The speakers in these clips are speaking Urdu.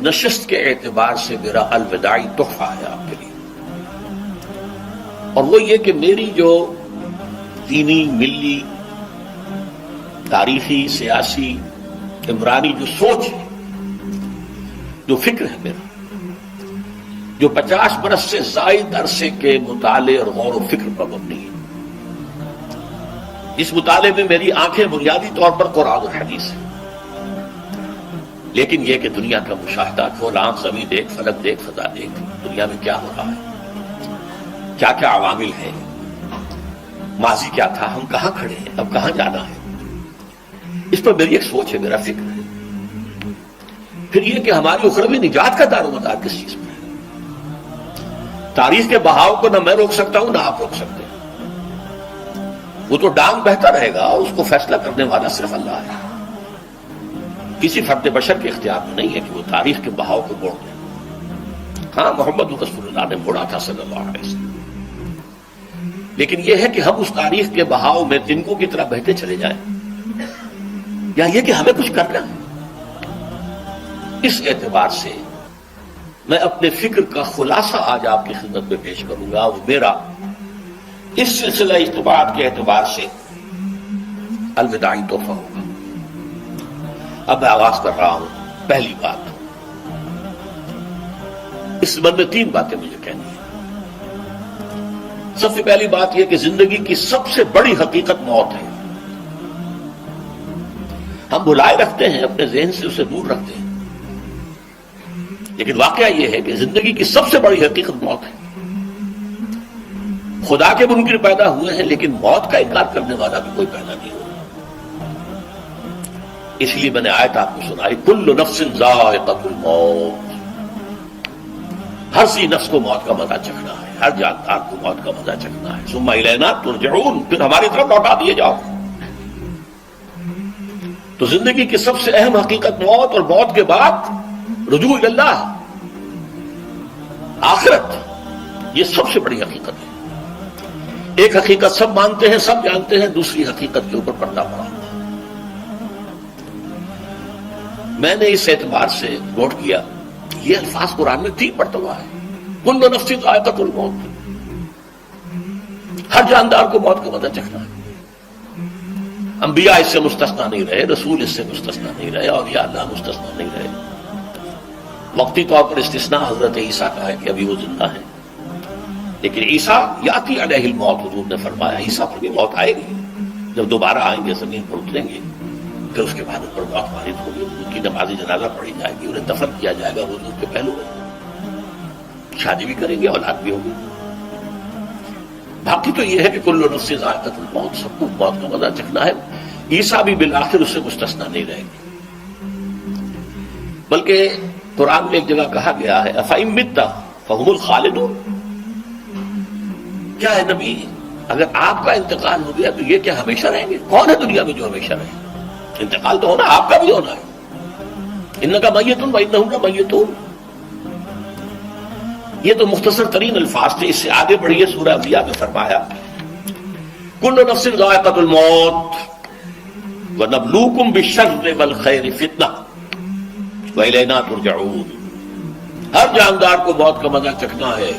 نشست کے اعتبار سے میرا الوداعی تحفہ ہے آپ کے لیے، اور وہ یہ کہ میری جو دینی، ملی، تاریخی، سیاسی، عمرانی جو سوچ ہے، جو فکر ہے میرا، جو 50 برس سے زائد عرصے کے مطالعے اور غور و فکر پر مبنی ہے، اس مطالعے میں میری آنکھیں بنیادی طور پر قرآن اور حدیث ہے، لیکن یہ کہ دنیا کا مشاہدہ، کھول آنکھ، زمین دیکھ، فلک دیکھ، فضا دیکھ، دنیا میں کیا ہو رہا ہے، کیا کیا عوامل ہیں، ماضی کیا تھا، ہم کہاں کھڑے ہیں، اب کہاں جانا ہے، اس پر میری ایک سوچ ہے، میرا فکر ہے۔ پھر یہ کہ ہماری اخروی نجات کا دار و مدار کس چیز میں ہے؟ تاریخ کے بہاؤ کو نہ میں روک سکتا ہوں، نہ آپ روک سکتے ہیں، وہ تو ڈانگ بہتا رہے گا، اس کو فیصلہ کرنے والا صرف اللہ ہے، کسی فرد بشر کے اختیار میں نہیں ہے کہ وہ تاریخ کے بہاؤ کو موڑ دے۔ ہاں، محمد رسول اللہ نے موڑا تھا صلی اللہ علیہ وسلم، لیکن یہ ہے کہ ہم اس تاریخ کے بہاؤ میں تنکوں کی طرح بہتے چلے جائیں، یا یہ کہ ہمیں کچھ کرنا ہے۔ اس اعتبار سے میں اپنے فکر کا خلاصہ آج آپ کی خدمت میں پیش کروں گا، وہ میرا اس سلسلہ اجتماعات کے اعتبار سے الوداعی تحفہ ہوگا۔ اب میں آغاز کر رہا ہوں۔ پہلی بات، اس سبب میں 3 باتیں مجھے کہنی ہیں۔ سب سے پہلی بات یہ کہ زندگی کی سب سے بڑی حقیقت موت ہے۔ ہم بلائے رکھتے ہیں، اپنے ذہن سے اسے دور رکھتے ہیں، لیکن واقعہ یہ ہے کہ زندگی کی سب سے بڑی حقیقت موت ہے۔ خدا کے منکر پیدا ہوئے ہیں، لیکن موت کا انکار کرنے والا بھی کوئی پیدا نہیں ہوا۔ اس لیے میں نے آیت آپ کو سنائی، کل نفس ذائقۃ الموت، ہر سی نفس کو موت کا مزہ چکھنا ہے، ہر جاندار کو موت کا مزہ چکھنا ہے۔ ثم الینا ترجعون، پھر ہماری طرف لوٹا دیے جاؤ۔ تو زندگی کی سب سے اہم حقیقت موت، اور موت کے بعد رجوع الی اللہ، آخرت، یہ سب سے بڑی حقیقت ہے۔ ایک حقیقت سب مانتے ہیں، سب جانتے ہیں، دوسری حقیقت کے اوپر پردہ پڑا ہوا۔ میں نے اس اعتبار سے نوٹ کیا، یہ الفاظ قرآن میں 3 مرتبہ ہے، کل نفس ذائقۃ الموت، ہر جاندار کو موت کا مزہ چکھنا ہے۔ انبیاء اس سے مستثنا نہیں رہے، رسول اس سے مستثنا نہیں رہے، اولیاء اللہ مستثنا نہیں رہے۔ وقتی طور پر استثناء حضرت عیسیٰ کا ہے کہ ابھی وہ زندہ ہے، لیکن عیسیٰ یاتی علیہ الموت، حضور نے فرمایا عیسیٰ پر بھی موت آئے گی، جب دوبارہ آئیں گے، زمین پر اتریں گے، پھر اس کے بعد ان پر موت وارد ہوگی، ان کی نماز جنازہ پڑھی جائے گی، انہیں دفن کیا جائے گا حضور کے پہلو میں، شادی بھی کریں گے، اولاد بھی ہوگی۔ باقی تو یہ ہے کہ کل نفس ذائقۃ الموت، سب کو موت کا مزہ چکھنا ہے۔ عیسیٰ بھی بالآخر اس سے مستثنا نہیں رہیں گے، بلکہ قرآن میں ایک جگہ کہا گیا ہے افإن مت فهم الخالدون، کیا ہے نبی، اگر آپ کا انتقال ہو گیا تو یہ کیا ہمیشہ رہیں گے؟ کون ہے دنیا میں جو ہمیشہ رہے؟ انتقال تو ہونا، آپ کا بھی ہونا ہے۔ انک میت وانہم لمیتون، یہ تو مختصر ترین الفاظ تھے۔ اس سے آگے بڑھیے، سورہ انبیاء میں فرمایا کل نفس ذائقۃ الموت وَنَبْلُوكُمْ بِالشَّرِّ وَالْخَيْرِ فِتْنَةً وَإِلَيْنَا تُرْجَعُونَ، ہر جاندار کو موت کا مزہ چکھنا ہے،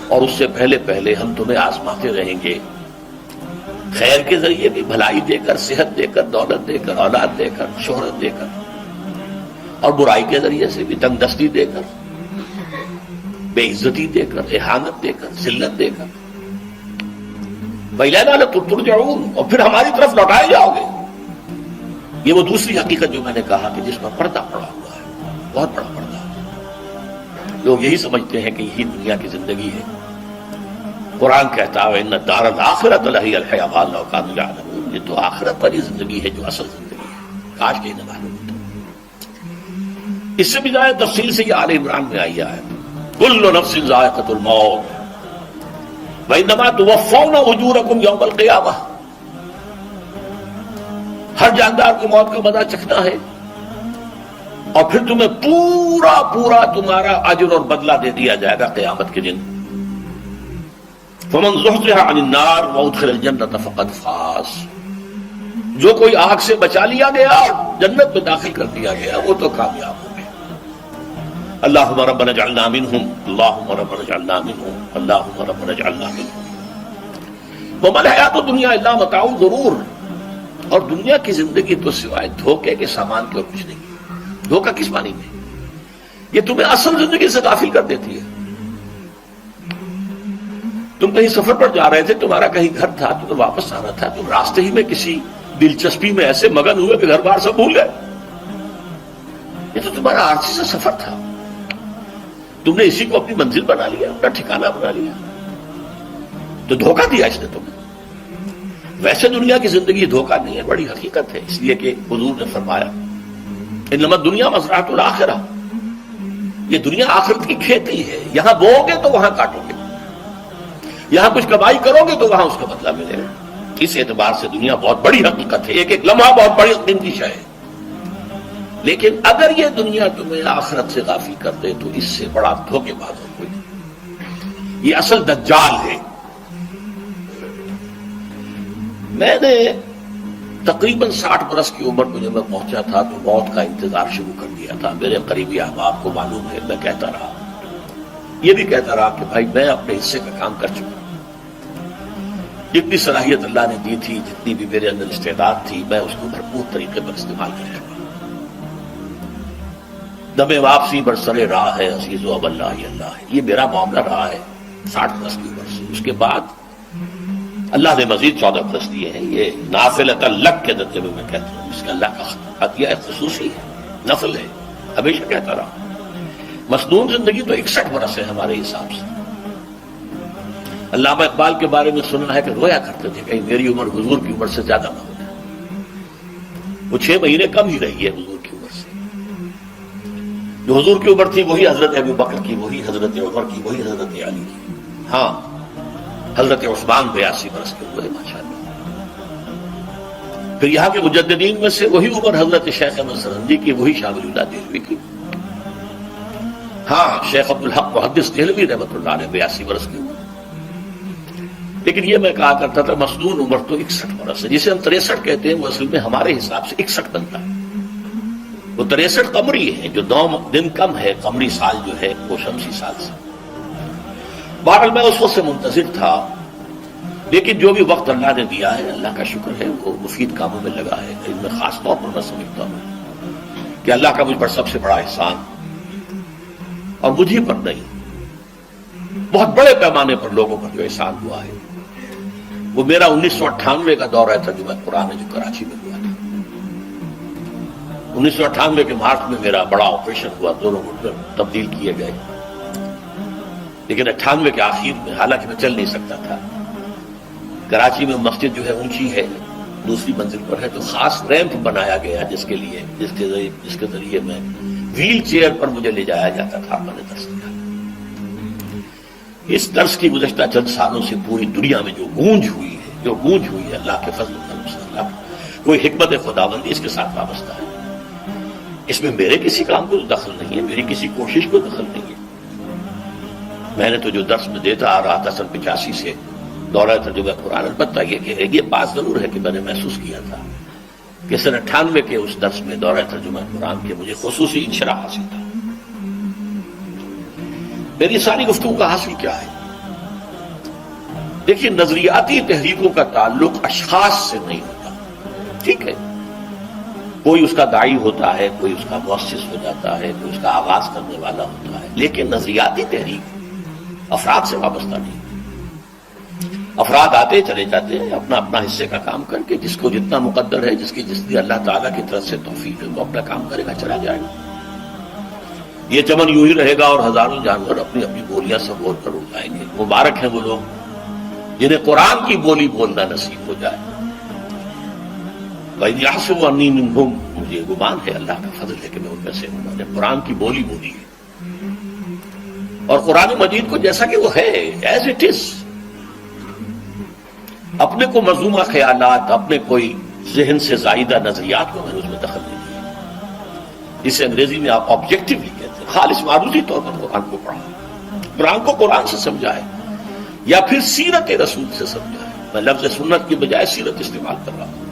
اور اس سے پہلے پہلے ہم تمہیں آزماتے رہیں گے، خیر کے ذریعے بھی، بھلائی دے کر، صحت دے کر، دولت دے کر، اولاد دے کر، شہرت دے کر، اور برائی کے ذریعے سے بھی، تنگ دستی دے کر، بے عزتی دے کر، اہانت دے کر، ذلت دے کر، وَإِلَيْنَا تُرْجَعُونَ، اور پھر ہماری طرف لوٹائے جاؤ گے۔ یہ وہ دوسری حقیقت جو میں نے کہا کہ جس پر پردہ پڑا ہوا ہے، بہت بڑا پردہ ہے۔ لوگ یہی سمجھتے ہیں کہ یہی دنیا کی زندگی ہے۔ قرآن کہتا ہے إِنَّ الدَّارَ الْآخِرَةَ لَهِيَ الْحَيَوَانُ لَوْ كَانُوا يَعْلَمُونَ، یہ تو آخرت والی زندگی ہے جو اصل زندگی ہے، کاش کہ انہیں معلوم ہوتا۔ اس سے بھی زیادہ تفصیل سے یہ آل عمران میں آئی ہے، كُلُّ نَفْسٍ ذَائِقَةُ الْمَوْتِ وَإِنَّمَا تُوَفَّوْنَ أُجُورَكُمْ يَوْمَ الْقِيَامَةِ، ہر جاندار کو موت کا مزہ چکھنا ہے، اور پھر تمہیں پورا تمہارا اجر اور بدلہ دے دیا جائے گا قیامت کے دن۔ فَمَنْ زُحْزِحَ عَنِ النَّارِ وَأُدْخِلَ الْجَنَّةَ فَقَدْ فَازَ، جو کوئی آگ سے بچا لیا گیا اور جنت میں داخل کر دیا گیا وہ تو کامیاب ہو گیا۔ اللہم ربنا اجعلنا منہم، اللہم ربنا اجعلنا منہم، اللہم ربنا اجعلنا منہم۔ وما الحیات الدنیا الا متاع الغرور، اور دنیا کی زندگی تو سوائے دھوکے کے سامان کے اور کچھ نہیں۔ دھوکہ کس معنی میں؟ یہ تمہیں اصل زندگی سے غافل کر دیتی ہے۔ تم کہیں سفر پر جا رہے تھے، تمہارا کہیں گھر تھا، تمہیں واپس آنا تھا، تم راستے ہی میں کسی دلچسپی میں ایسے مگن ہوئے کہ گھر بار سب بھول گئے۔ یہ تو تمہارا عارضی سے سفر تھا، تم نے اسی کو اپنی منزل بنا لیا، اپنا ٹھکانہ بنا لیا، تو دھوکہ دیا اس نے تمہیں۔ ویسے دنیا کی زندگی دھوکہ نہیں ہے، بڑی حقیقت ہے، اس لیے کہ حضور نے فرمایا انما الدنیا مزرعۃ الآخرہ، یہ دنیا آخرت کی کھیتی ہے، یہاں بوؤ گے تو وہاں کاٹو گے، یہاں کچھ کمائی کرو گے تو وہاں اس کا بدلہ ملے گا۔ اس اعتبار سے دنیا بہت بڑی حقیقت ہے، ایک ایک لمحہ بہت بڑی قیمتی شے ہے، لیکن اگر یہ دنیا تمہیں آخرت سے غافل کر دے تو اس سے بڑا دھوکے باز ہو کوئی۔ یہ اصل دجال ہے۔ میں نے تقریباً 60 برس کی عمر کو جب میں پہنچا تھا تو موت کا انتظار شروع کر دیا تھا۔ میرے قریبی احباب کو معلوم ہے، میں کہتا رہا، یہ بھی کہتا رہا کہ بھائی میں اپنے حصے کا کام کر چکا، جتنی صلاحیت اللہ نے دی تھی، جتنی بھی میرے اندر استعداد تھی، میں اس کو بھرپور طریقے پر استعمال کر چکا۔ دم واپسی برسر راہ ہے عزیز و اب اللہ اللہ ہے، یہ میرا معاملہ رہا ہے 60 برس کی عمر سے۔ اس کے بعد اللہ نے مزید 14 برس دیے ہیں، یہ نافلۃ لک کے درجے میں کہتا ہوں، اس کا اللہ کا عطیہ خصوصی ہے، نفل ہے، ہمیشہ کہتا رہا۔ مسنون زندگی تو 61 برس ہے ہمارے حساب سے۔ علامہ اقبال کے بارے میں سنا ہے کہ رویا کرتے تھے کہیں میری عمر حضور کی عمر سے زیادہ نہ ہو جائے۔ وہ 6 مہینے کم ہی رہی ہے حضور کی عمر سے۔ جو حضور کی عمر تھی وہی حضرت ابو بکر کی، وہی حضرت عمر کی، وہی حضرت علی کی۔ ہاں، حضرت عثمان 82 برس کے ہوئے ماشاءاللہ۔ پھر یہاں کے مجددین میں سے وہی عمر حضرت شیخ احمد سرہندی کی، وہی شاہ ولی اللہ دہلوی کی۔ ہاں، شیخ عبدالحق محدث دہلوی رحمۃ اللہ علیہ 82 برس کی عمر۔ لیکن یہ میں کہا کرتا تھا مسنون عمر تو 61 برس ہے، جسے ہم 63 کہتے ہیں، وہ اصل میں ہمارے حساب سے 61 بنتا ہے۔ وہ 63 قمری ہے، جو 9 دن کم ہے قمری سال جو ہے وہ شمسی سال سے۔ بہرحال میں اس وقت سے منتظر تھا، لیکن جو بھی وقت اللہ نے دیا ہے اللہ کا شکر ہے، وہ مفید کاموں میں لگا ہے۔ ان میں خاص طور پر میں سمجھتا ہوں کہ اللہ کا مجھ پر سب سے بڑا احسان، اور مجھے پر نہیں، بہت بڑے پیمانے پر لوگوں پر جو احسان ہوا ہے، وہ میرا 1998 کا دورہ ترجمہ قرآن جو کراچی میں ہوا تھا۔ 1998 کے مارچ میں میرا بڑا آپریشن ہوا، دونوں گھٹنے تبدیل کیے گئے، لیکن 98 کے آخر میں، حالانکہ میں چل نہیں سکتا تھا، کراچی میں مسجد جو ہے اونچی ہے، دوسری منزل پر ہے، تو خاص ریمپ بنایا گیا جس کے ذریعے میں ویل چیئر پر مجھے لے جایا جاتا تھا۔ میں نے درس دیا۔ اس درس کی گزشتہ چند سالوں سے پوری دنیا میں جو گونج ہوئی ہے اللہ کے فضل و کرم سے، اللہ کوئی حکمت خداوندی اس کے ساتھ وابستہ ہے۔ اس میں میرے کسی کام کو دخل نہیں ہے، میری کسی کوشش کو دخل نہیں ہے۔ میں نے تو جو درس میں دیتا آ رہا تھا سن 85 سے دورہ ترجمہ قرآن، البتہ یہ بات ضرور ہے کہ میں نے محسوس کیا تھا کہ سن 98 کے اس درس میں دورہ ترجمہ قرآن کے مجھے خصوصی انشراح حاصل تھا۔ میری ساری گفتگو کا حاصل کیا ہے؟ دیکھیے، نظریاتی تحریکوں کا تعلق اشخاص سے نہیں ہوتا، ٹھیک ہے؟ کوئی اس کا داعی ہوتا ہے، کوئی اس کا مؤسس ہو جاتا ہے، کوئی اس کا آغاز کرنے والا ہوتا ہے، لیکن نظریاتی تحریک افراد سے وابستہ نہیں۔ افراد آتے چلے جاتے ہیں اپنا اپنا حصے کا کام کر کے، جس کو جتنا مقدر ہے، جس کی اللہ تعالیٰ کی طرف سے توفیق ہے، وہ اپنا کام کرے گا، چلا جائے گا۔ یہ چمن یوں ہی رہے گا اور ہزاروں جانور اپنی اپنی بولیاں سب بول کر اڑ جائیں گے۔ مبارک ہیں وہ لوگ جنہیں قرآن کی بولی بولنا نصیب ہو جائے۔ وَإِذْ يَحْسُبُ أَنِّي مِنْهُمْ، مجھے گمان ہے، اللہ کا فضل ہے کہ میں ان میں سے ہوں، میں نے قرآن کی بولی بولی ہے، اور قرآن مجید کو جیسا کہ وہ ہے ایز اٹ از، اپنے کو مذمومہ خیالات، اپنے کوئی ذہن سے زائدہ نظریات کو میں نے اس میں دخل نہیں دیا، جسے انگریزی میں آپ آبجیکٹیولی کہتے ہیں۔ خالص معروضی طور پر قرآن کو پڑھا، قرآن کو قرآن سے سمجھا ہے، یا پھر سیرت رسول سے سمجھا ہے۔ میں لفظ سنت کی بجائے سیرت استعمال کر رہا ہوں۔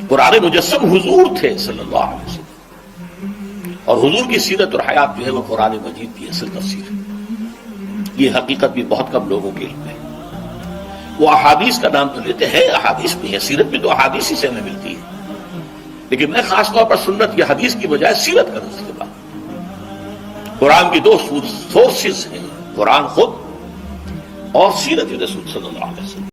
قرآن مجسم حضور تھے صلی اللہ علیہ وسلم، اور حضور کی سیرت اور حیات جو ہے وہ قرآن مجید کی اصل تفسیر ہے. یہ حقیقت بھی بہت کم لوگوں کے علم ہے. وہ احادیث کا نام تو لیتے ہیں، احادیث بھی ہے، سیرت بھی تو احادیث ہی سے ہمیں ملتی ہے، لیکن میں خاص طور پر سنت کی حدیث کی بجائے سیرت کا استعمال. قرآن کی دو سورسز ہیں، قرآن خود اور سیرت رسول صلی اللہ علیہ وسلم.